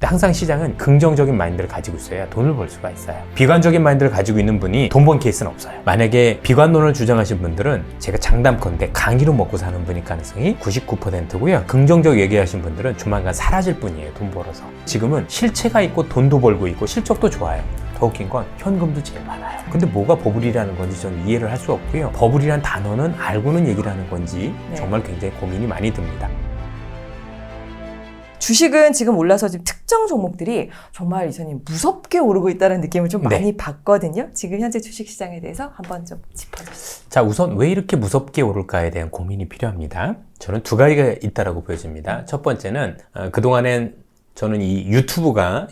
근데 항상 시장은 긍정적인 마인드를 가지고 있어야 돈을 벌 수가 있어요. 비관적인 마인드를 가지고 있는 분이 돈 번 케이스는 없어요. 만약에 비관론을 주장하신 분들은 제가 장담컨대 강의로 먹고 사는 분일 가능성이 99%고요. 긍정적 얘기하신 분들은 조만간 사라질 뿐이에요. 돈 벌어서. 지금은 실체가 있고 돈도 벌고 있고 실적도 좋아요. 더 웃긴 건 현금도 제일 많아요. 근데 뭐가 버블이라는 건지 저는 이해를 할 수 없고요. 버블이란 단어는 알고는 얘기를 하는 건지 정말 굉장히 고민이 많이 듭니다. 주식은 지금 올라서 지금 특정 종목들이 정말 이사님 무섭게 오르고 있다는 느낌을 좀 많이 받거든요. 지금 현재 주식시장에 대해서 한번 좀 짚어주세요. 자, 우선 왜 이렇게 무섭게 오를까에 대한 고민이 필요합니다. 저는 두 가지가 있다고 보여집니다. 첫 번째는 그동안엔 저는 이 유튜브가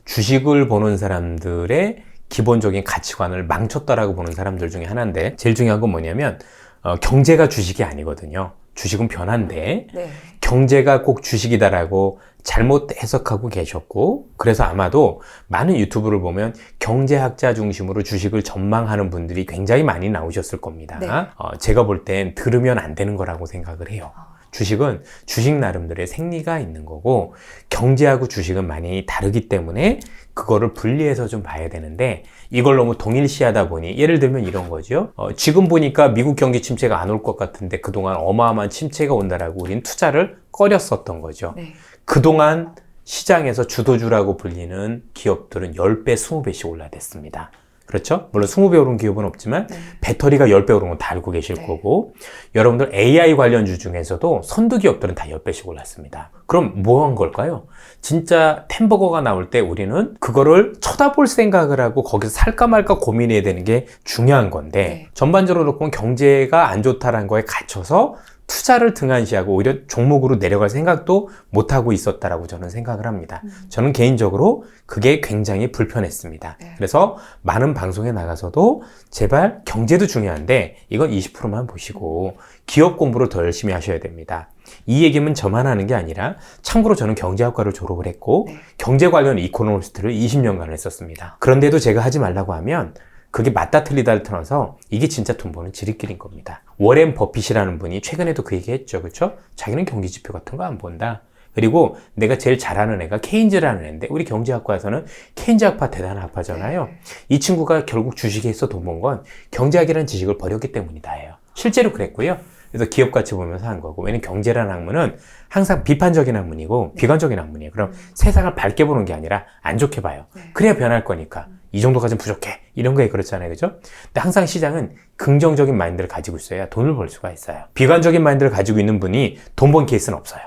주식을 보는 사람들의 기본적인 가치관을 망쳤다라고 보는 사람들 중에 하나인데, 제일 중요한 건 뭐냐면 경제가 주식이 아니거든요. 주식은 변화인데 경제가 꼭 주식이다라고 잘못 해석하고 계셨고, 그래서 아마도 많은 유튜브를 보면 경제학자 중심으로 주식을 전망하는 분들이 굉장히 많이 나오셨을 겁니다. 제가 볼 땐 들으면 안 되는 거라고 생각을 해요. 주식은 주식 나름대로의 생리가 있는 거고, 경제하고 주식은 많이 다르기 때문에 그거를 분리해서 좀 봐야 되는데, 이걸 너무 동일시하다 보니, 예를 들면 이런 거죠. 지금 보니까 미국 경기 침체가 안 올 것 같은데 그동안 어마어마한 침체가 온다라고 우린 투자를 꺼렸었던 거죠. 그동안 시장에서 주도주라고 불리는 기업들은 10배, 20배씩 올라댔습니다. 그렇죠? 물론 20배 오른 기업은 없지만 배터리가 10배 오른 건 다 알고 계실 거고, 여러분들 AI 관련주 중에서도 선두 기업들은 다 10배씩 올랐습니다. 그럼 뭐 한 걸까요? 진짜 햄버거가 나올 때 우리는 그거를 쳐다볼 생각을 하고 거기서 살까 말까 고민해야 되는 게 중요한 건데, 전반적으로 보면 경제가 안 좋다는 거에 갇혀서 투자를 등한시하고 오히려 종목으로 내려갈 생각도 못하고 있었다라고 저는 생각을 합니다. 저는 개인적으로 그게 굉장히 불편했습니다. 그래서 많은 방송에 나가서도 제발 경제도 중요한데 이건 20%만 보시고 기업 공부를 더 열심히 하셔야 됩니다. 이 얘기는 저만 하는 게 아니라, 참고로 저는 경제학과를 졸업을 했고 경제 관련 이코노미스트를 20년간 했었습니다. 그런데도 제가 하지 말라고 하면 그게 맞다 틀리다를 떠나서 이게 진짜 돈 버는 지름길인 겁니다. 워렌 버핏이라는 분이 최근에도 그 얘기 했죠. 그렇죠? 자기는 경기지표 같은 거 안 본다. 그리고 내가 제일 잘하는 애가 케인즈라는 애인데, 우리 경제학과에서는 케인즈 학파 대단한 학파잖아요. 이 친구가 결국 주식에서 돈 번 건 경제학이라는 지식을 버렸기 때문이다예요. 실제로 그랬고요. 그래서 기업 가치 보면서 한 거고, 왜냐면 경제라는 학문은 항상 비판적인 학문이고 비관적인 학문이에요. 그럼 세상을 밝게 보는 게 아니라 안 좋게 봐요. 그래야 변할 거니까. 이 정도까지는 부족해. 이런 거에 그렇잖아요. 그죠? 근데 항상 시장은 긍정적인 마인드를 가지고 있어야 돈을 벌 수가 있어요. 비관적인 마인드를 가지고 있는 분이 돈 번 케이스는 없어요.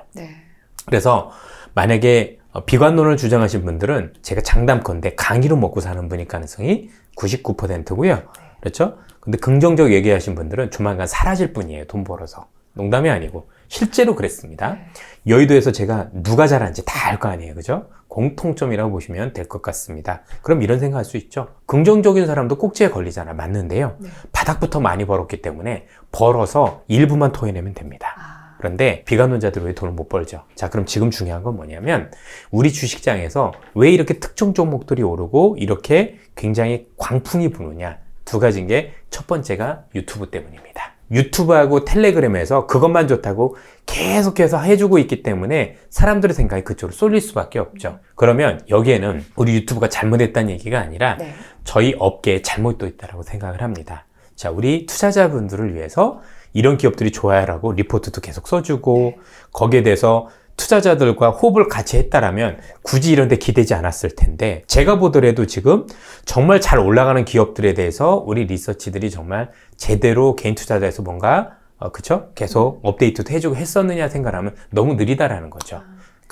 그래서 만약에 비관론을 주장하신 분들은 제가 장담컨대 강의로 먹고 사는 분일 가능성이 99%고요. 그렇죠? 근데 긍정적 얘기하신 분들은 조만간 사라질 뿐이에요. 돈 벌어서. 농담이 아니고 실제로 그랬습니다. 여의도에서 제가 누가 잘하는지 다 알 거 아니에요. 그죠? 공통점이라고 보시면 될 것 같습니다. 그럼 이런 생각할 수 있죠. 긍정적인 사람도 꼭지에 걸리잖아. 맞는데요. 바닥부터 많이 벌었기 때문에 벌어서 일부만 토해내면 됩니다. 그런데 비관론자들은 왜 돈을 못 벌죠? 자, 그럼 지금 중요한 건 뭐냐면, 우리 주식장에서 왜 이렇게 특정 종목들이 오르고 이렇게 굉장히 광풍이 부느냐. 두 가지인 게, 첫 번째가 유튜브 때문입니다. 유튜브하고 텔레그램에서 그것만 좋다고 계속해서 해주고 있기 때문에 사람들의 생각이 그쪽으로 쏠릴 수밖에 없죠. 그러면 여기에는 우리 유튜브가 잘못했다는 얘기가 아니라 저희 업계에 잘못도 있다고 생각을 합니다. 자, 우리 투자자분들을 위해서 이런 기업들이 좋아요라고 리포트도 계속 써주고 거기에 대해서 투자자들과 호흡을 같이 했다라면 굳이 이런 데 기대지 않았을 텐데, 제가 보더라도 지금 정말 잘 올라가는 기업들에 대해서 우리 리서치들이 정말 제대로 개인 투자자에서 뭔가 그쵸? 계속 업데이트도 해주고 했었느냐 생각하면 너무 느리다라는 거죠.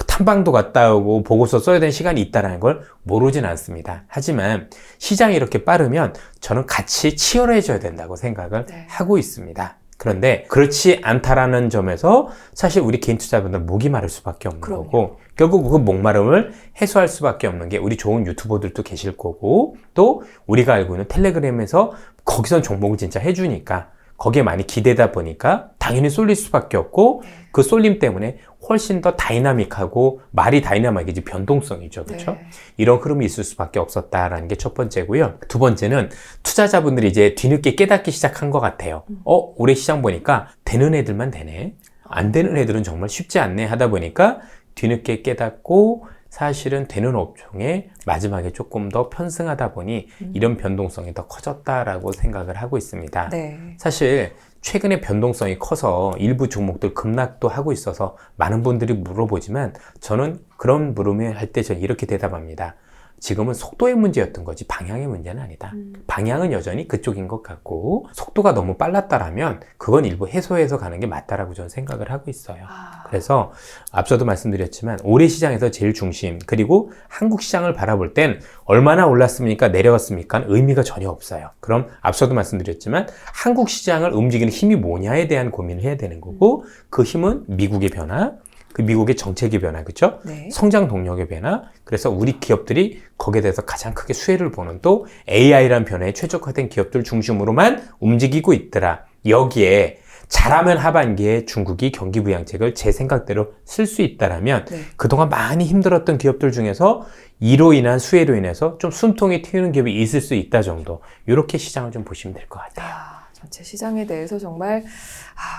탐방도 갔다 오고 보고서 써야 되는 시간이 있다는 걸 모르진 않습니다. 하지만 시장이 이렇게 빠르면 저는 같이 치열해져야 된다고 생각을 하고 있습니다. 그런데 그렇지 않다라는 점에서 사실 우리 개인 투자자분들은 목이 마를 수밖에 없는 거고, 결국 그 목마름을 해소할 수밖에 없는 게 우리 좋은 유튜버들도 계실 거고, 또 우리가 알고 있는 텔레그램에서 거기선 종목을 진짜 해주니까 거기에 많이 기대다 보니까 당연히 쏠릴 수밖에 없고, 그 쏠림 때문에 훨씬 더 다이나믹하고, 말이 다이나믹이지 변동성이죠. 그렇죠? 이런 흐름이 있을 수밖에 없었다라는 게 첫 번째고요. 두 번째는 투자자분들이 이제 뒤늦게 깨닫기 시작한 것 같아요. 올해 시장 보니까 되는 애들만 되네. 안 되는 애들은 정말 쉽지 않네 하다 보니까 뒤늦게 깨닫고 사실은 되는 업종에 마지막에 조금 더 편승하다 보니 이런 변동성이 더 커졌다라고 생각을 하고 있습니다. 네. 사실 최근에 변동성이 커서 일부 종목들 급락도 하고 있어서 많은 분들이 물어보지만 저는 그런 물음을 할 때 저는 이렇게 대답합니다. 지금은 속도의 문제였던 거지 방향의 문제는 아니다. 방향은 여전히 그쪽인 것 같고 속도가 너무 빨랐다라면 그건 일부 해소해서 가는 게 맞다라고 저는 생각을 하고 있어요. 그래서 앞서도 말씀드렸지만 올해 시장에서 제일 중심 그리고 한국 시장을 바라볼 땐 얼마나 올랐습니까? 내려갔습니까? 의미가 전혀 없어요. 그럼 앞서도 말씀드렸지만 한국 시장을 움직이는 힘이 뭐냐에 대한 고민을 해야 되는 거고 그 힘은 미국의 변화 그 미국의 정책의 변화, 그렇죠? 네. 성장 동력의 변화. 그래서 우리 기업들이 거기에 대해서 가장 크게 수혜를 보는 또 AI라는 변화에 최적화된 기업들 중심으로만 움직이고 있더라. 여기에 잘하면 하반기에 중국이 경기 부양책을 제 생각대로 쓸 수 있다라면 네. 그동안 많이 힘들었던 기업들 중에서 이로 인한 수혜로 인해서 좀 숨통이 트이는 기업이 있을 수 있다 정도. 이렇게 시장을 좀 보시면 될 것 같아요. 전체 시장에 대해서 정말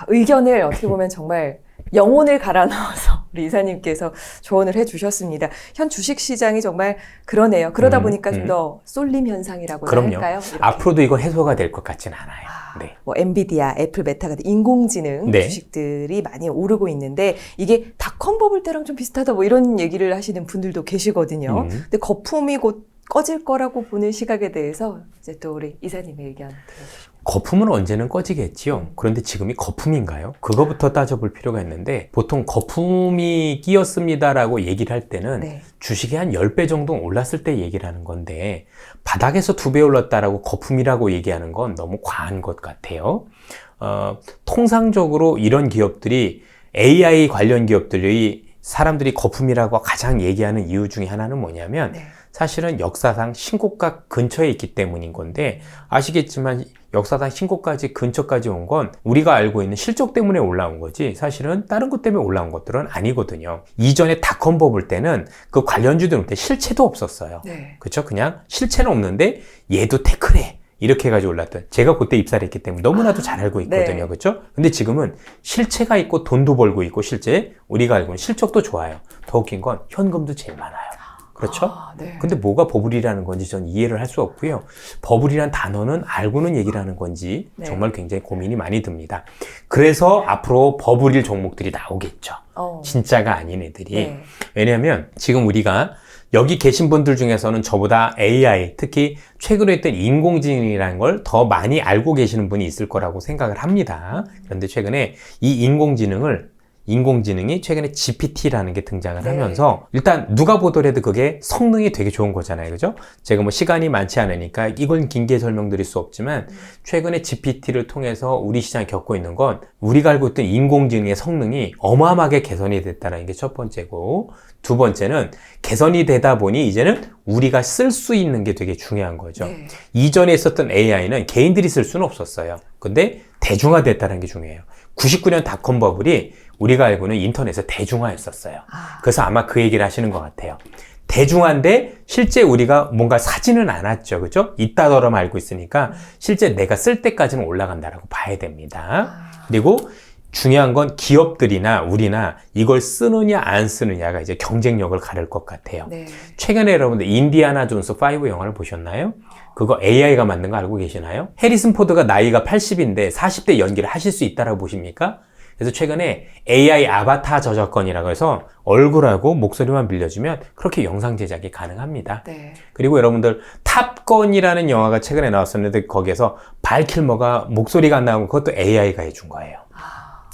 의견을 어떻게 보면 정말 영혼을 갈아 넣어서 우리 이사님께서 조언을 해주셨습니다. 현 주식시장이 정말 그러네요. 그러다 보니까 좀 더 쏠림 현상이라고 할까요? 이렇게. 앞으로도 이건 해소가 될 것 같진 않아요. 네. 뭐 엔비디아, 애플, 메타 같은 인공지능 네. 주식들이 많이 오르고 있는데 이게 닷컴 버블 때랑 좀 비슷하다 뭐 이런 얘기를 하시는 분들도 계시거든요. 근데 거품이 곧 꺼질 거라고 보는 시각에 대해서 이제 또 우리 이사님의 의견 들어주시죠. 거품은 언제는 꺼지겠지요. 그런데 지금이 거품인가요? 그거부터 따져볼 필요가 있는데 보통 거품이 끼었습니다라고 얘기를 할 때는 네. 주식이 한 10배 정도 올랐을 때 얘기를 하는 건데 바닥에서 2배 올랐다라고 거품이라고 얘기하는 건 너무 과한 것 같아요. 통상적으로 이런 기업들이 AI 관련 기업들이 사람들이 거품이라고 가장 얘기하는 이유 중에 하나는 뭐냐면 네. 사실은 역사상 신고가 근처에 있기 때문인 건데 아시겠지만 역사상 신고까지 근처까지 온 건 우리가 알고 있는 실적 때문에 올라온 거지 사실은 다른 것 때문에 올라온 것들은 아니거든요. 이전에 닷컴 버블 때는 그 관련주들한테 실체도 없었어요. 네. 그렇죠? 그냥 실체는 없는데 얘도 태클해. 이렇게 해가지고 올랐던. 제가 그때 입사를 했기 때문에 너무나도 잘 알고 있거든요. 네. 그렇죠? 근데 지금은 실체가 있고 돈도 벌고 있고 실제 우리가 알고 있는 실적도 좋아요. 더 웃긴 건 현금도 제일 많아요. 그렇죠? 네. 근데 뭐가 버블이라는 건지 전 이해를 할 수 없고요. 버블이란 단어는 알고는 얘기를 하는 건지 네. 정말 굉장히 고민이 많이 듭니다. 그래서 앞으로 버블일 종목들이 나오겠죠. 진짜가 아닌 애들이. 네. 왜냐하면 지금 우리가 여기 계신 분들 중에서는 저보다 AI, 특히 최근에 했던 인공지능이라는 걸 더 많이 알고 계시는 분이 있을 거라고 생각을 합니다. 그런데 최근에 이 인공지능이 최근에 GPT라는 게 등장을 네. 하면서 일단 누가 보더라도 그게 성능이 되게 좋은 거잖아요. 그죠? 제가 뭐 시간이 많지 않으니까 이건 길게 설명드릴 수 없지만 최근에 GPT를 통해서 우리 시장이 겪고 있는 건 우리가 알고 있던 인공지능의 성능이 어마어마하게 개선이 됐다는 게 첫 번째고 두 번째는 개선이 되다 보니 이제는 우리가 쓸 수 있는 게 되게 중요한 거죠. 네. 이전에 있었던 AI는 개인들이 쓸 수는 없었어요. 근데 대중화됐다는 게 중요해요. 99년 닷컴 버블이 우리가 알고는 인터넷에 대중화했었어요. 그래서 아마 그 얘기를 하시는 것 같아요. 대중화인데 실제 우리가 뭔가 사지는 않았죠. 그죠? 있다더럼 알고 있으니까 실제 내가 쓸 때까지는 올라간다라고 봐야 됩니다. 그리고 중요한 건 기업들이나 우리나 이걸 쓰느냐 안 쓰느냐가 이제 경쟁력을 가를 것 같아요. 네. 최근에 여러분들 인디아나 존스 5 영화를 보셨나요? 그거 AI가 만든 거 알고 계시나요? 해리슨 포드가 나이가 80인데 40대 연기를 하실 수 있다라고 보십니까? 그래서 최근에 AI 아바타 저작권이라고 해서 얼굴하고 목소리만 빌려주면 그렇게 영상 제작이 가능합니다. 네. 그리고 여러분들 탑건이라는 영화가 최근에 나왔었는데 거기에서 발 킬머가 목소리가 안 나오고 그것도 AI가 해준 거예요.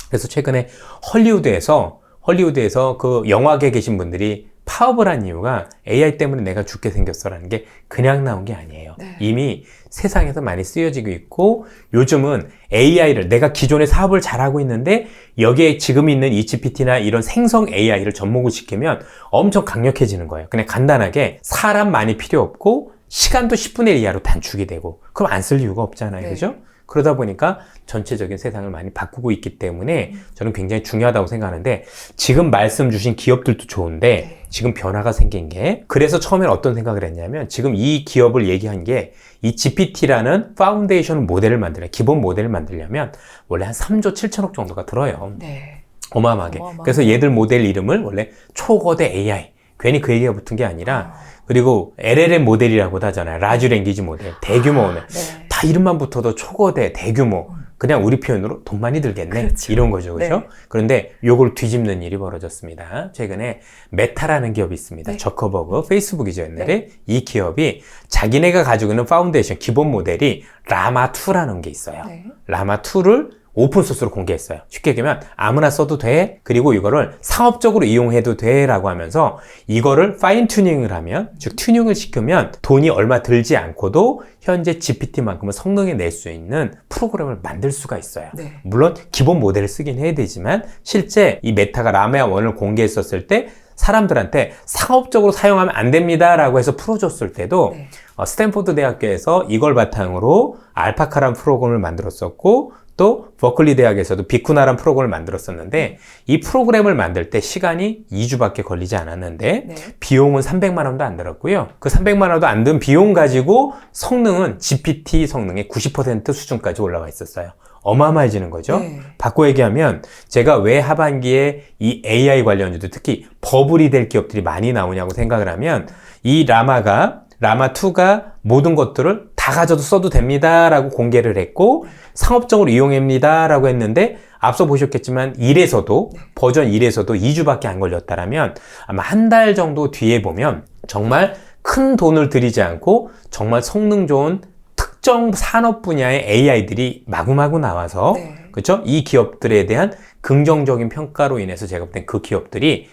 그래서 최근에 헐리우드에서 그 영화계에 계신 분들이 파업을 한 이유가 AI 때문에 내가 죽게 생겼어라는 게 그냥 나온 게 아니에요. 네. 이미 세상에서 많이 쓰여지고 있고 요즘은 AI를 내가 기존에 사업을 잘하고 있는데 여기에 지금 있는 이 GPT나 이런 생성 AI를 접목을 시키면 엄청 강력해지는 거예요. 그냥 간단하게 사람 많이 필요 없고 시간도 10분의 1 이하로 단축이 되고 그럼 안 쓸 이유가 없잖아요. 네. 그죠? 그러다 보니까 전체적인 세상을 많이 바꾸고 있기 때문에 저는 굉장히 중요하다고 생각하는데 지금 말씀 주신 기업들도 좋은데 지금 변화가 생긴 게 그래서 처음엔 어떤 생각을 했냐면 지금 이 기업을 얘기한 게 이 GPT라는 파운데이션 모델을 기본 모델을 만들려면 원래 한 3조 7천억 정도가 들어요. 네. 어마어마하게. 어마어마하게. 그래서 얘들 모델 이름을 원래 초거대 AI 괜히 그 얘기가 붙은 게 아니라 그리고 LLM 모델이라고도 하잖아요. 라지 랭귀지 모델, 대규모 오늘 네. 다 이름만 붙어도 초거대, 대규모. 그냥 우리 표현으로 돈 많이 들겠네. 그렇죠. 이런 거죠. 그렇죠? 네. 그런데 요걸 뒤집는 일이 벌어졌습니다. 최근에 메타라는 기업이 있습니다. 네. 저커버그, 페이스북이죠, 옛날에. 네. 이 기업이 자기네가 가지고 있는 파운데이션 기본 모델이 라마2라는 게 있어요. 네. 라마2를 오픈소스로 공개했어요. 쉽게 얘기하면 아무나 써도 돼. 그리고 이거를 상업적으로 이용해도 돼. 라고 하면서 이거를 파인 튜닝을 하면, 즉 튜닝을 시키면 돈이 얼마 들지 않고도 현재 GPT만큼은 성능이 낼 수 있는 프로그램을 만들 수가 있어요. 네. 물론 기본 모델을 쓰긴 해야 되지만 실제 이 메타가 라마1을 공개했었을 때 사람들한테 상업적으로 사용하면 안 됩니다 라고 해서 풀어줬을 때도 네. 스탠포드 대학교에서 이걸 바탕으로 알파카란 프로그램을 만들었었고 또 버클리 대학에서도 비쿠나란 프로그램을 만들었었는데 이 프로그램을 만들 때 시간이 2주밖에 걸리지 않았는데 네. 비용은 300만 원도 안 들었고요. 그 300만 원도 안 든 비용 가지고 성능은 GPT 성능의 90% 수준까지 올라와 있었어요. 어마어마해지는 거죠. 네. 바꿔 얘기하면 제가 왜 하반기에 이 AI 관련주도 특히 버블이 될 기업들이 많이 나오냐고 생각을 하면 이 라마2가 모든 것들을 다 가져도 써도 됩니다 라고 공개를 했고 상업적으로 이용합니다 라고 했는데 앞서 보셨겠지만 1에서도 버전 1에서도 2주밖에 안 걸렸다라면 아마 한 달 정도 뒤에 보면 정말 큰 돈을 들이지 않고 정말 성능 좋은 특정 산업 분야의 AI들이 마구마구 나와서 네. 그렇죠? 이 기업들에 대한 긍정적인 평가로 인해서 제가 볼 땐 그 기업들이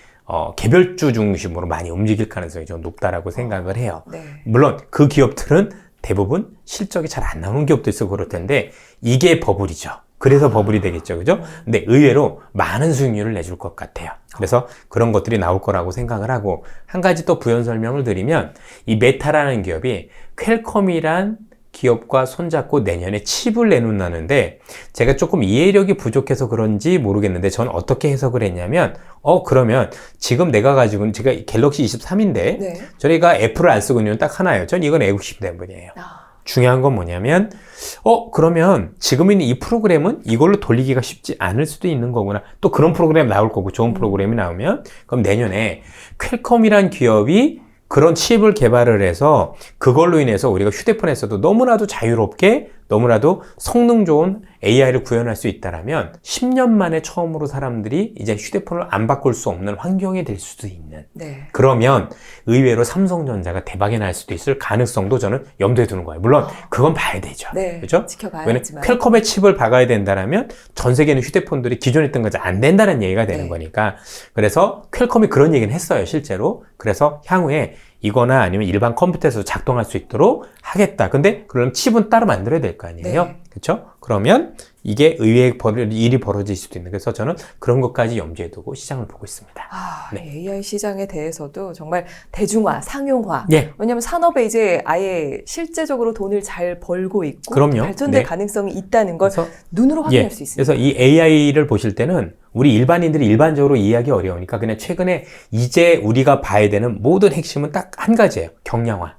개별주 중심으로 많이 움직일 가능성이 좀 높다라고 생각을 해요. 네. 물론 그 기업들은 대부분 실적이 잘 안 나오는 기업도 있어 그럴 텐데 이게 버블이죠. 그래서 버블이 되겠죠. 그죠? 근데 의외로 많은 수익률을 내줄 것 같아요. 그래서 그런 것들이 나올 거라고 생각을 하고 한 가지 또 부연 설명을 드리면 이 메타라는 기업이 퀄컴이란 기업과 손잡고 내년에 칩을 내놓는다는데 제가 조금 이해력이 부족해서 그런지 모르겠는데 전 어떻게 해석을 했냐면 그러면 지금 내가 가지고 있는 제가 갤럭시 23인데 네. 저희가 애플을 안 쓰고 있는 건 딱 하나예요. 전 이건 애국심 때문이에요. 중요한 건 뭐냐면 그러면 지금 있는 이 프로그램은 이걸로 돌리기가 쉽지 않을 수도 있는 거구나. 또 그런 프로그램이 나올 거고 좋은 프로그램이 나오면 그럼 내년에 퀄컴이란 기업이 그런 칩을 개발을 해서 그걸로 인해서 우리가 휴대폰에서도 너무나도 자유롭게 너무나도 성능 좋은 AI를 구현할 수 있다라면 10년 만에 처음으로 사람들이 이제 휴대폰을 안 바꿀 수 없는 환경이 될 수도 있는 네. 그러면 의외로 삼성전자가 대박이 날 수도 있을 가능성도 저는 염두에 두는 거예요. 물론 그건 봐야 되죠. 네. 그렇죠? 지켜봐야지만. 왜냐면 퀄컴의 칩을 박아야 된다라면 전 세계는 휴대폰들이 기존에 있던 것이 안 된다는 얘기가 되는 네. 거니까 그래서 퀄컴이 그런 얘기는 했어요. 실제로. 그래서 향후에 이거나 아니면 일반 컴퓨터에서 작동할 수 있도록 하겠다. 근데 그럼 칩은 따로 만들어야 될 거 아니에요? 네. 그렇죠? 그러면 이게 의외의 일이 벌어질 수도 있는 그래서 저는 그런 것까지 염두에 두고 시장을 보고 있습니다. 네. AI 시장에 대해서도 정말 대중화, 상용화. 예. 왜냐하면 산업에 이제 아예 실제적으로 돈을 잘 벌고 있고 그럼요. 발전될 네. 가능성이 있다는 걸 그래서 눈으로 확인할 수 있습니다. 그래서 이 AI를 보실 때는 우리 일반인들이 일반적으로 이해하기 어려우니까 그냥 최근에 이제 우리가 봐야 되는 모든 핵심은 딱 한 가지예요. 경량화.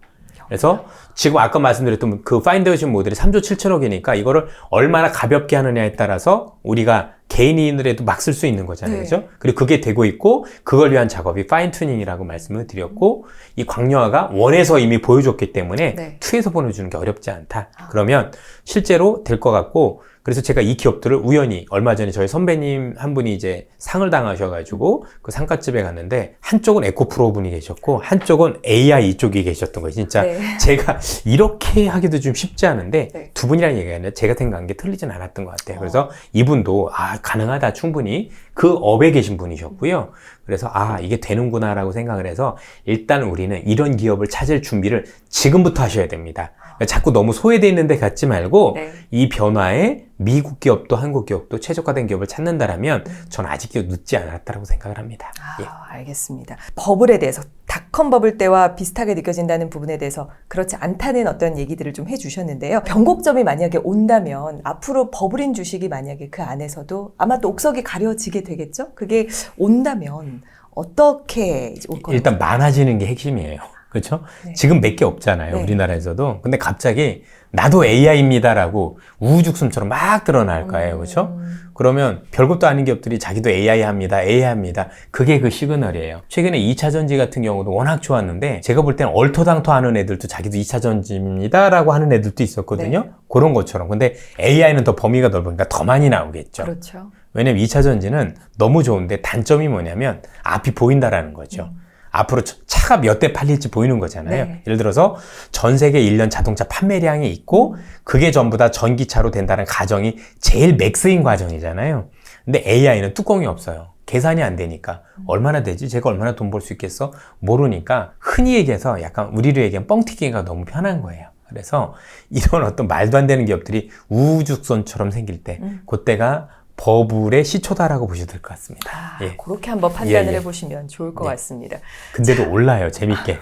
그래서 지금 아까 말씀드렸던 그 파인더션 모델이 3조 7천억이니까 이거를 얼마나 가볍게 하느냐에 따라서 우리가 개인인으로도 막 쓸 수 있는 거잖아요. 네. 그죠? 그리고 그게 되고 있고 그걸 위한 작업이 파인 튜닝이라고 말씀을 드렸고 이 광량화가 1에서 이미 보여줬기 때문에 네. 2에서 보여주는 게 어렵지 않다. 그러면 실제로 될 것 같고 그래서 제가 이 기업들을 우연히 얼마 전에 저희 선배님 한 분이 이제 상을 당하셔가지고 그 상가집에 갔는데 한쪽은 에코프로 분이 계셨고 한쪽은 AI 이쪽이 계셨던 거예요. 진짜 네. 제가 이렇게 하기도 좀 쉽지 않은데 네. 두 분이라는 얘기가 아니라 제가 생각한 게 틀리진 않았던 것 같아요. 그래서 이분도 가능하다 충분히 그 업에 계신 분이셨고요. 그래서 이게 되는구나라고 생각을 해서 일단 우리는 이런 기업을 찾을 준비를 지금부터 하셔야 됩니다. 그러니까 자꾸 너무 소외되어 있는 데 갖지 말고 네. 이 변화에 미국 기업도 한국 기업도 최적화된 기업을 찾는다라면 전 아직도 늦지 않았다고 생각을 합니다. 예. 알겠습니다. 버블에 대해서 닷컴 버블 때와 비슷하게 느껴진다는 부분에 대해서 그렇지 않다는 어떤 얘기들을 좀 해주셨는데요. 변곡점이 만약에 온다면 앞으로 버블인 주식이 만약에 그 안에서도 아마 또 옥석이 가려지게 되겠죠? 그게 온다면 어떻게 올 거예요? 일단 많아지는 게 핵심이에요. 그렇죠? 네. 지금 몇 개 없잖아요. 네. 우리나라에서도. 근데 갑자기 나도 AI입니다라고 우후죽순처럼 막 드러날 거예요. 그렇죠? 그러면 별것도 아닌 기업들이 자기도 AI 합니다. AI 합니다. 그게 그 시그널이에요. 최근에 2차 전지 같은 경우도 워낙 좋았는데 제가 볼 때는 얼토당토 하는 애들도 자기도 2차 전지입니다라고 하는 애들도 있었거든요. 네. 그런 것처럼. 근데 AI는 더 범위가 넓으니까 더 많이 나오겠죠. 그렇죠. 왜냐면 2차 전지는 너무 좋은데 단점이 뭐냐면 앞이 보인다라는 거죠. 앞으로 차가 몇 대 팔릴지 보이는 거잖아요. 네. 예를 들어서 전 세계 1년 자동차 판매량이 있고 그게 전부 다 전기차로 된다는 가정이 제일 맥스인 과정이잖아요. 근데 AI는 뚜껑이 없어요. 계산이 안 되니까 얼마나 되지? 제가 얼마나 돈 벌 수 있겠어? 모르니까 흔히 얘기해서 약간 우리로 얘기하면 뻥튀기가 너무 편한 거예요. 그래서 이런 어떤 말도 안 되는 기업들이 우후죽순처럼 생길 때 그때가 버블의 시초다라고 보셔도 될 것 같습니다. 예. 그렇게 한번 판단을 예. 해보시면 좋을 것 같습니다. 근데도 올라요, 재밌게.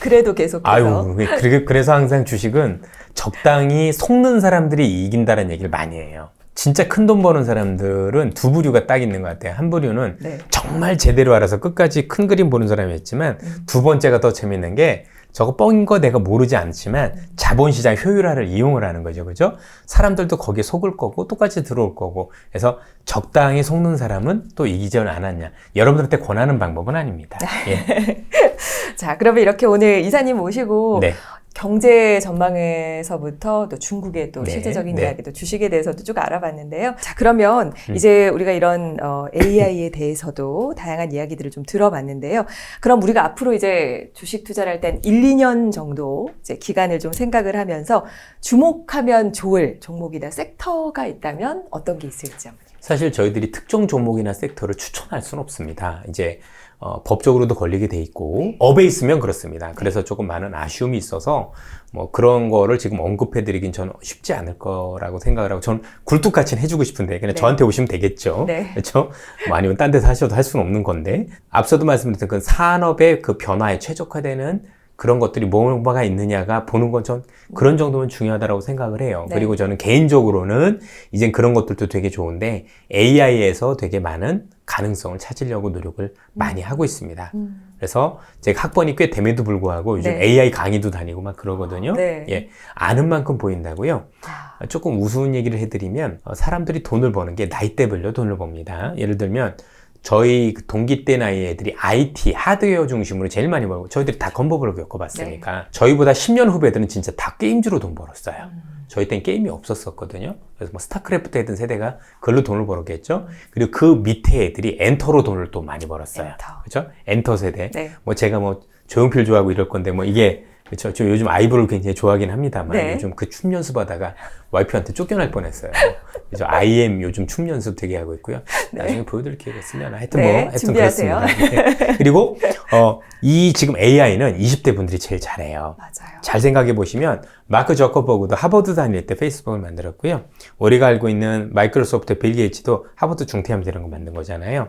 그래도 계속해서. 아유, 그래서 항상 주식은 적당히 속는 사람들이 이긴다는 얘기를 많이 해요. 진짜 큰 돈 버는 사람들은 두 부류가 딱 있는 것 같아요. 한 부류는 네. 정말 제대로 알아서 끝까지 큰 그림 보는 사람이었지만 두 번째가 더 재밌는 게 저거 뻥인 거 내가 모르지 않지만 자본시장 효율화를 이용을 하는 거죠. 그죠? 사람들도 거기에 속을 거고 똑같이 들어올 거고 그래서 적당히 속는 사람은 또 이기지 않았냐. 여러분들한테 권하는 방법은 아닙니다. 예. 자, 그러면 이렇게 오늘 이사님 모시고 네. 경제 전망에서부터 또 중국의 또 네, 실제적인 네. 이야기도 주식에 대해서도 쭉 알아봤는데요. 자, 그러면 이제 우리가 이런 AI에 대해서도 다양한 이야기들을 좀 들어봤는데요. 그럼 우리가 앞으로 이제 주식 투자를 할 땐 1, 2년 정도 이제 기간을 좀 생각을 하면서 주목하면 좋을 종목이나 섹터가 있다면 어떤 게 있을지 한번. 사실 저희들이 특정 종목이나 섹터를 추천할 수는 없습니다. 이제 법적으로도 걸리게 돼 있고 업에 있으면 그렇습니다. 그래서 조금 많은 아쉬움이 있어서 뭐 그런 거를 지금 언급해드리긴 저는 쉽지 않을 거라고 생각을 하고 저는 굴뚝같이는 해주고 싶은데 그냥 네. 저한테 오시면 되겠죠. 네. 그렇죠? 뭐 아니면 딴 데서 하셔도 할 수는 없는 건데 앞서도 말씀드렸던 그 산업의 그 변화에 최적화되는 그런 것들이 뭐가 있느냐가 보는 건 전 그런 정도면 중요하다고 생각을 해요. 네. 그리고 저는 개인적으로는 이젠 그런 것들도 되게 좋은데 AI에서 되게 많은 가능성을 찾으려고 노력을 많이 하고 있습니다. 그래서 제가 학번이 꽤 됨에도 불구하고 요즘 네. AI 강의도 다니고 막 그러거든요. 네. 예, 아는 만큼 보인다고요. 조금 우스운 얘기를 해드리면 사람들이 돈을 버는 게 나이대별로 돈을 법니다. 예를 들면 저희 동기 때 나이 애들이 IT, 하드웨어 중심으로 제일 많이 벌고 저희들이 다 건버블을 겪어봤으니까 저희보다 10년 후배들은 진짜 다 게임주로 돈 벌었어요. 저희 땐 게임이 없었었거든요. 그래서 뭐 스타크래프트 했던 세대가 그걸로 돈을 벌었겠죠. 그리고 그 밑에 애들이 엔터로 돈을 또 많이 벌었어요. 엔터. 그렇죠? 엔터 세대. 네. 뭐 제가 뭐 조용필 좋아하고 이럴 건데 뭐 이게 그렇죠. 저 요즘 아이브를 굉장히 좋아하긴 합니다만 네. 요즘 그 춤 연습하다가 와이프한테 쫓겨날 뻔했어요. 그래서 IM 요즘 춤 연습 되게 하고 있고요. 나중에 보여드릴 기회가 있으면 하여튼 네, 뭐 하여튼 준비하세요. 그렇습니다. 네. 그리고 이 지금 AI는 20대 분들이 제일 잘해요. 맞아요. 잘 생각해 보시면 마크 저커버그도 하버드 다닐 때 페이스북을 만들었고요. 우리가 알고 있는 마이크로소프트 빌 게이츠도 하버드 중퇴하면서 이런 거 만든 거잖아요.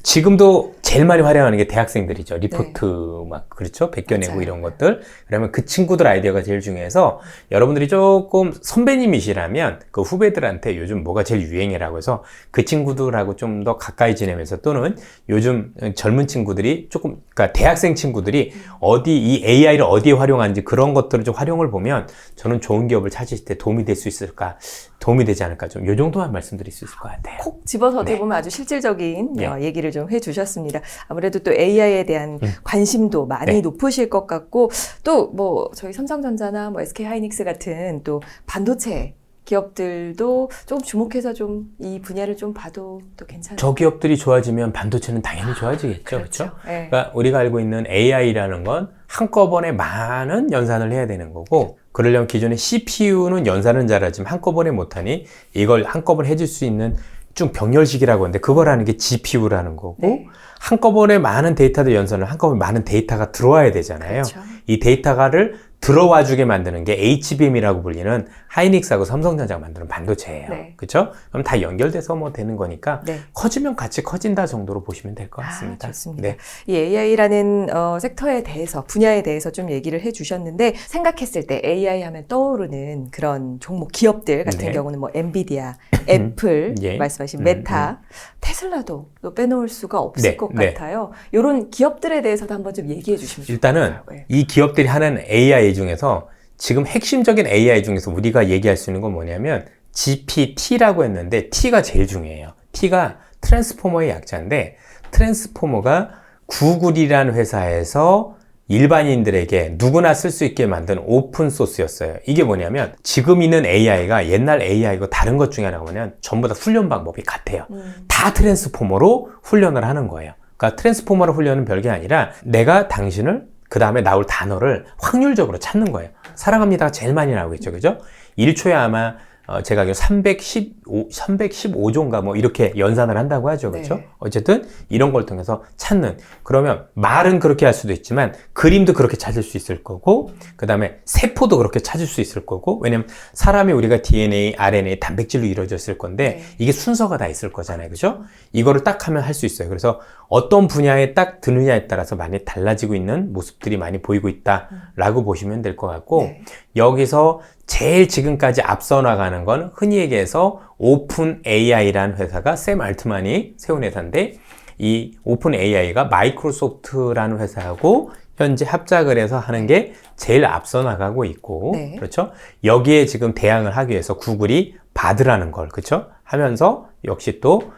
지금도 제일 많이 활용하는 게 대학생들이죠. 리포트 막 그렇죠. 베껴내고 맞아요. 이런 것들. 그러면 그 친구들 아이디어가 제일 중요해서 여러분들이 조금 선배님이시라면 그 후배들한테 요즘 뭐가 제일 유행이라고 해서 그 친구들하고 좀 더 가까이 지내면서 또는 요즘 젊은 친구들이 조금 그러니까 대학생 친구들이 어디 이 AI를 어디에 활용하는지 그런 것들을 좀 활용을 보면 저는 좋은 기업을 찾으실 때 도움이 될 수 있을까? 도움이 되지 않을까? 좀 요 정도만 말씀드릴 수 있을 것 같아요. 콕 집어서 어떻게 네. 보면 아주 실질적인 네. 얘기를 좀 해주셨습니다. 아무래도 또 AI에 대한 관심도 많이 네. 높으실 것 같고 또 뭐 저희 삼성전자나 뭐 SK하이닉스 같은 또 반도체 기업들도 조금 주목해서 좀 이 분야를 좀 봐도 또 괜찮아요. 저 기업들이 좋아지면 반도체는 당연히 좋아지겠죠. 그렇죠? 네. 그러니까 우리가 알고 있는 AI라는 건 한꺼번에 많은 연산을 해야 되는 거고 그러려면 기존의 CPU는 연산은 잘하지만 한꺼번에 못하니 이걸 한꺼번에 해줄 수 있는 좀 병렬식이라고 하는데 그걸 하는 게 GPU라는 거고 네. 한꺼번에 많은 데이터들 연산을 한꺼번에 많은 데이터가 들어와야 되잖아요. 그렇죠. 이 데이터를 들어와 주게 만드는 게 HBM이라고 불리는 하이닉스하고 삼성전자가 만드는 반도체예요. 네. 그렇죠? 그럼 다 연결돼서 뭐 되는 거니까 네. 커지면 같이 커진다 정도로 보시면 될 것 같습니다. 좋습니다. 네. 이 AI라는 섹터에 대해서, 분야에 대해서 좀 얘기를 해주셨는데, 생각했을 때 AI 하면 떠오르는 그런 종목 기업들 같은 네. 경우는 뭐 엔비디아, 애플, 예. 말씀하신 메타, 테슬라도 또 빼놓을 수가 없을 네. 것 네. 같아요. 이런 기업들에 대해서도 한번 좀 얘기해 주시면 일단은 좋겠어요. 네. 이 기업들이 하는 AI 중에서 지금 핵심적인 AI 중에서 우리가 얘기할 수 있는 건 뭐냐면 GPT라고 했는데 T가 제일 중요해요. T가 트랜스포머의 약자인데 트랜스포머가 구글이라는 회사에서 일반인들에게 누구나 쓸 수 있게 만든 오픈 소스였어요. 이게 뭐냐면 지금 있는 AI가 옛날 AI고 다른 것 중에 하나가 뭐냐면 전부 다 훈련 방법이 같아요. 다 트랜스포머로 훈련을 하는 거예요. 그러니까 트랜스포머로 훈련은 별게 아니라 내가 당신을 그 다음에 나올 단어를 확률적으로 찾는 거예요. 사랑합니다가 제일 많이 나오겠죠. 그죠? 1초에 아마 제가 알기로 315조인가 뭐 이렇게 연산을 한다고 하죠. 그렇죠? 네. 어쨌든 이런 걸 통해서 찾는. 그러면 말은 그렇게 할 수도 있지만 그림도 그렇게 찾을 수 있을 거고 그 다음에 세포도 그렇게 찾을 수 있을 거고 왜냐면 사람이 우리가 DNA, RNA, 단백질로 이루어졌을 건데 네. 이게 순서가 다 있을 거잖아요. 그죠? 이거를 딱 하면 할 수 있어요. 그래서 어떤 분야에 딱 드느냐에 따라서 많이 달라지고 있는 모습들이 많이 보이고 있다라고 보시면 될 것 같고 네. 여기서 제일 지금까지 앞서 나가는 건 흔히 얘기해서 오픈 AI라는 회사가 샘 알트만이 세운 회사인데 이 오픈 AI가 마이크로소프트라는 회사하고 현재 합작을 해서 하는 게 제일 앞서 나가고 있고 네. 그렇죠? 여기에 지금 대항을 하기 위해서 구글이 바드라는 걸 그렇죠? 하면서 역시 또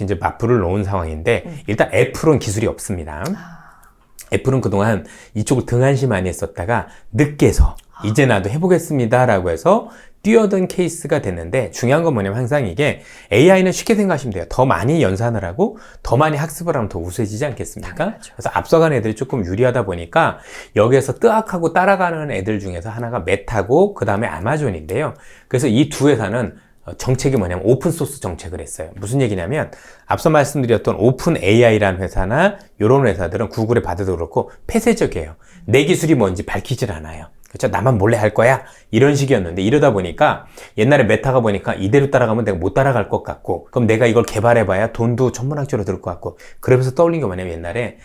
이제 맞불을 놓은 상황인데 일단 애플은 기술이 없습니다. 애플은 그동안 이쪽을 등한시 많이 했었다가 늦게서 이제 나도 해보겠습니다 라고 해서 뛰어든 케이스가 됐는데 중요한 건 뭐냐면 항상 이게 AI는 쉽게 생각하시면 돼요. 더 많이 연산을 하고 더 많이 학습을 하면 더 우수해지지 않겠습니까? 당연하죠. 그래서 앞서간 애들이 조금 유리하다 보니까 여기에서 뜨악하고 따라가는 애들 중에서 하나가 메타고 그 다음에 아마존인데요. 그래서 이 두 회사는 정책이 뭐냐면 오픈소스 정책을 했어요. 무슨 얘기냐면 앞서 말씀드렸던 오픈 AI라는 회사나 이런 회사들은 구글의 바드도 그렇고 폐쇄적이에요. 내 기술이 뭔지 밝히질 않아요. 그렇죠? 나만 몰래 할 거야? 이런 식이었는데 이러다 보니까 옛날에 메타가 보니까 이대로 따라가면 내가 못 따라갈 것 같고 그럼 내가 이걸 개발해봐야 돈도 천문학적으로 들 것 같고 그러면서 떠올린 게 뭐냐면 옛날에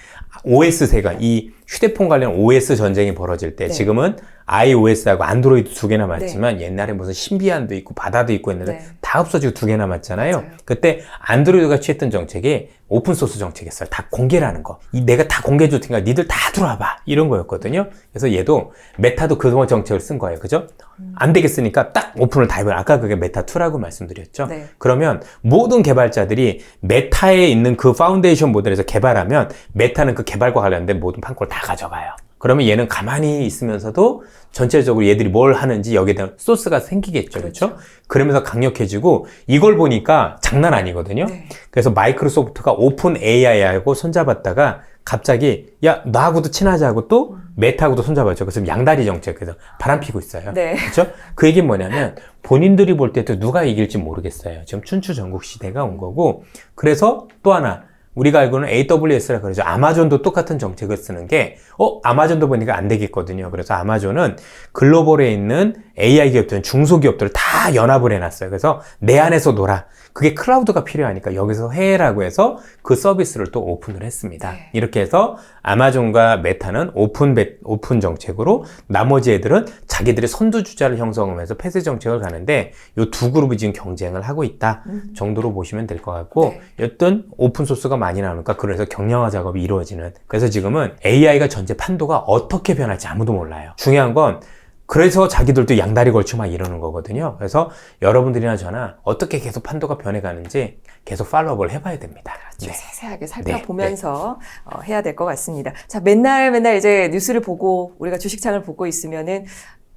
OS세가 이 휴대폰 관련 OS 전쟁이 벌어질 때 네. 지금은 iOS하고 안드로이드 두 개 남았지만 옛날에 무슨 신비안도 있고 바다도 있고 했는데 네. 다 없어지고 두 개 남았잖아요. 맞아요. 그때 안드로이드가 취했던 정책이 오픈소스 정책이었어요. 다 공개라는 거. 내가 다 공개해 줄 테니까 니들 다 들어와봐. 이런 거였거든요. 그래서 얘도 메타도 그동안 정책을 쓴 거예요. 그죠? 안 되겠으니까 딱 오픈을 다 해봐요. 아까 그게 메타2라고 말씀드렸죠. 네. 그러면 모든 개발자들이 메타에 있는 그 파운데이션 모델에서 개발하면 메타는 그 개발과 관련된 모든 판권을 다 가져가요. 그러면 얘는 가만히 있으면서도 전체적으로 얘들이 뭘 하는지 여기에 대한 소스가 생기겠죠. 그렇죠? 그러면서 강력해지고 이걸 보니까 장난 아니거든요. 네. 그래서 마이크로소프트가 오픈 AI하고 손잡았다가 갑자기 야 나하고도 친하자고 또 메타하고도 손잡았죠. 그래서 양다리 정책 그래서 바람 피고 있어요. 네. 그렇죠? 그 얘기는 뭐냐면 본인들이 볼 때도 누가 이길지 모르겠어요. 지금 춘추전국 시대가 온 거고 그래서 또 하나 우리가 알고는 AWS라 그러죠. 아마존도 똑같은 정책을 쓰는 게 아마존도 보니까 안 되겠거든요. 그래서 아마존은 글로벌에 있는 AI 기업들, 중소기업들을 다 연합을 해놨어요. 그래서 내 안에서 놀아. 그게 클라우드가 필요하니까 여기서 해라고 해서 그 서비스를 또 오픈을 했습니다. 네. 이렇게 해서 아마존과 메타는 오픈 정책으로 나머지 애들은 자기들의 선두주자를 형성하면서 폐쇄 정책을 가는데 이 두 그룹이 지금 경쟁을 하고 있다 정도로 보시면 될 것 같고 네. 여튼 오픈소스가 많이 나오니까 그래서 경량화 작업이 이루어지는 그래서 지금은 AI가 전체 판도가 어떻게 변할지 아무도 몰라요. 중요한 건 그래서 자기들도 양다리 걸치고 막 이러는 거거든요. 그래서 여러분들이나 저나 어떻게 계속 판도가 변해가는지 계속 팔로우업을 해봐야 됩니다. 네. 세세하게 살펴보면서 해야 될 것 같습니다. 자, 맨날 이제 뉴스를 보고 우리가 주식창을 보고 있으면은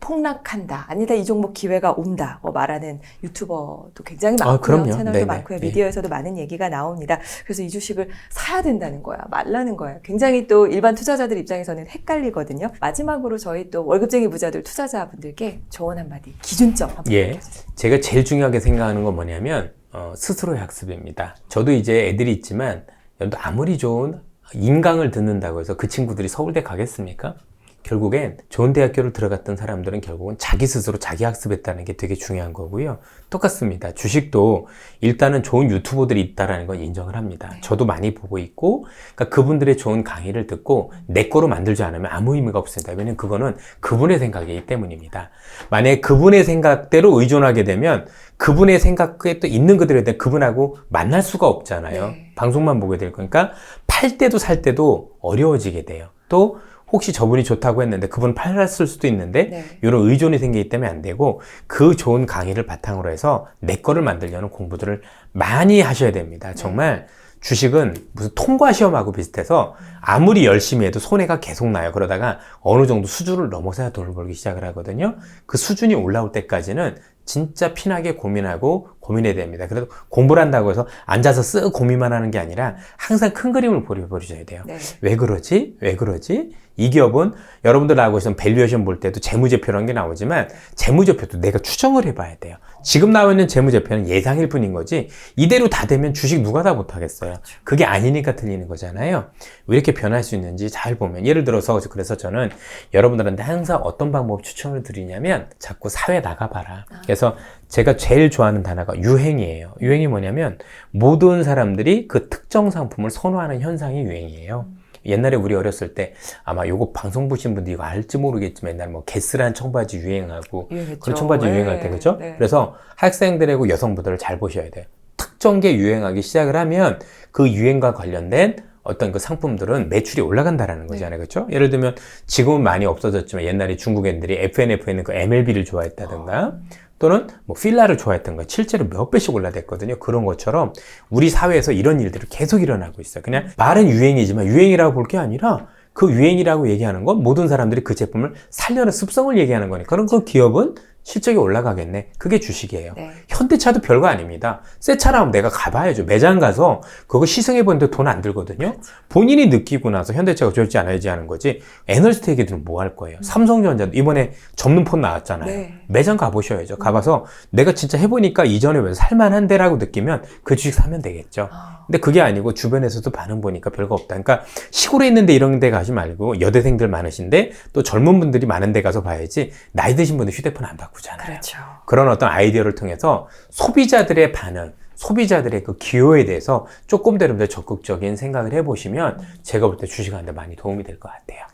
폭락한다. 아니다. 이 종목 기회가 온다. 말하는 유튜버도 굉장히 많고요. 그럼요. 채널도 네네. 많고요. 네. 미디어에서도 많은 얘기가 나옵니다. 그래서 이 주식을 사야 된다는 거야. 말라는 거야. 굉장히 또 일반 투자자들 입장에서는 헷갈리거든요. 마지막으로 저희 또 월급쟁이 부자들 투자자분들께 조언 한마디, 기준점 한번 해주세요. 제가 제일 중요하게 생각하는 건 뭐냐면 스스로의 학습입니다. 저도 이제 애들이 있지만 아무리 좋은 인강을 듣는다고 해서 그 친구들이 서울대 가겠습니까? 결국엔 좋은 대학교를 들어갔던 사람들은 결국은 자기 스스로 자기 학습했다는 게 되게 중요한 거고요. 똑같습니다. 주식도 일단은 좋은 유튜버들이 있다는 건 인정을 합니다. 네. 저도 많이 보고 있고, 그러니까 그분들의 좋은 강의를 듣고 내 거로 만들지 않으면 아무 의미가 없습니다. 왜냐면 그거는 그분의 생각이기 때문입니다. 만약에 그분의 생각대로 의존하게 되면 그분의 생각에 또 있는 그대로에 대한 그분하고 만날 수가 없잖아요. 네. 방송만 보게 될 거니까 팔 때도 살 때도 어려워지게 돼요. 또 혹시 저분이 좋다고 했는데 그분 팔았을 수도 있는데 네. 이런 의존이 생기기 때문에 안 되고 그 좋은 강의를 바탕으로 해서 내 거를 만들려는 공부들을 많이 하셔야 됩니다. 정말 주식은 무슨 통과 시험하고 비슷해서 아무리 열심히 해도 손해가 계속 나요. 그러다가 어느 정도 수준을 넘어서야 돈을 벌기 시작을 하거든요. 그 수준이 올라올 때까지는 진짜 피나게 고민하고 고민해야 됩니다. 그래도 공부를 한다고 해서 앉아서 쓱 고민만 하는 게 아니라 항상 큰 그림을 보셔야 돼요. 네. 왜 그러지? 왜 그러지? 이 기업은 여러분들 알고 계시는 밸류에이션 볼 때도 재무제표라는 게 나오지만 재무제표도 내가 추정을 해봐야 돼요. 지금 나와 있는 재무제표는 예상일 뿐인 거지 이대로 다 되면 주식 누가 다 못하겠어요. 그게 아니니까 틀리는 거잖아요. 왜 이렇게 변할 수 있는지 잘 보면 예를 들어서 그래서 저는 여러분들한테 항상 어떤 방법 추천을 드리냐면 자꾸 사회 나가봐라. 그래서 제가 제일 좋아하는 단어가 유행이에요. 유행이 뭐냐면 모든 사람들이 그 특정 상품을 선호하는 현상이 유행이에요. 옛날에 우리 어렸을 때 아마 요거 방송 보신 분들이 이거 알지 모르겠지만 옛날에 뭐 게스란 청바지 유행하고 유행했죠. 그런 청바지 네. 유행할 때 그죠? 네. 그래서 학생들하고 여성분들을 잘 보셔야 돼요. 특정 게 유행하기 시작을 하면 그 유행과 관련된 어떤 그 상품들은 매출이 올라간다라는 거잖아요. 그렇죠? 예를 들면 지금은 많이 없어졌지만 옛날에 중국 애들이 FNF에는 그 MLB를 좋아했다든가 또는 뭐 필라를 좋아했던가 실제로 몇 배씩 올라댔거든요. 그런 것처럼 우리 사회에서 이런 일들이 계속 일어나고 있어요. 그냥 말은 유행이지만 유행이라고 볼 게 아니라 그 유행이라고 얘기하는 건 모든 사람들이 그 제품을 살려는 습성을 얘기하는 거니까 그럼 그 기업은 실적이 올라가겠네. 그게 주식이에요. 네. 현대차도 별거 아닙니다. 새 차 나오면 내가 가봐야죠. 매장 가서 그거 시승해보는데 돈 안 들거든요. 본인이 느끼고 나서 현대차가 좋을지 안 할지 하는 거지. 에너지텍 얘기들은 뭐 할 거예요. 삼성전자도 이번에 접는 폰 나왔잖아요. 네. 매장 가보셔야죠. 가봐서 내가 진짜 해보니까 이전에 왜 살만한데라고 느끼면 그 주식 사면 되겠죠. 근데 그게 아니고 주변에서도 반응 보니까 별거 없다. 그러니까 시골에 있는데 이런 데 가지 말고 여대생들 많으신데 또 젊은 분들이 많은 데 가서 봐야지 나이 드신 분들 휴대폰 안 바꾸잖아요. 그렇죠. 그런 어떤 아이디어를 통해서 소비자들의 반응, 소비자들의 그 기호에 대해서 조금 더 적극적인 생각을 해보시면 제가 볼 때 주식하는데 많이 도움이 될 것 같아요.